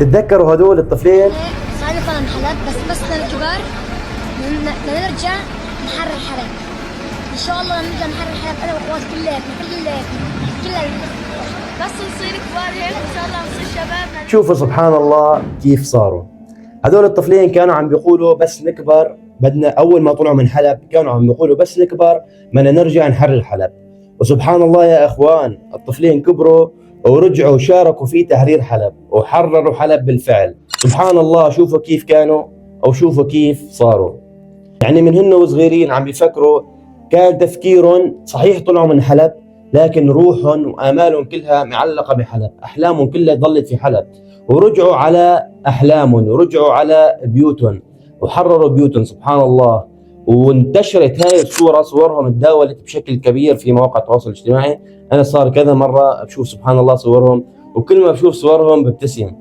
تتذكروا هدول الطفلين؟ صار طلع حلب بس للكبار نرجع نحرر حلب ان شاء الله. نرجع نحرر حلب انا واخواتي كلنا بس نصير كبار هيك ان شاء الله نصير شباب. شوفوا سبحان الله كيف صاروا هدول الطفلين. كانوا عم بيقولوا بس نكبر بدنا، اول ما طلعوا من حلب كانوا عم بيقولوا بس نكبر بدنا نرجع نحرر حلب. وسبحان الله يا اخوان، الطفلين كبروا ورجعوا وشاركوا في تحرير حلب وحرروا حلب بالفعل. سبحان الله، شوفوا كيف كانوا او شوفوا كيف صاروا. يعني من هن وصغيرين عم بيفكروا، كان تفكيرهم صحيح طلعوا من حلب لكن روحهم وآمالهم كلها معلقة بحلب، أحلامهم كلها ضلت في حلب، ورجعوا على أحلامهم ورجعوا على بيوتهم وحرروا بيوتهم. سبحان الله. وانتشرت هاي الصورة، صورهم تداولت بشكل كبير في مواقع التواصل الاجتماعي. أنا صار كذا مرة بشوف سبحان الله صورهم، وكل ما بشوف صورهم ببتسم.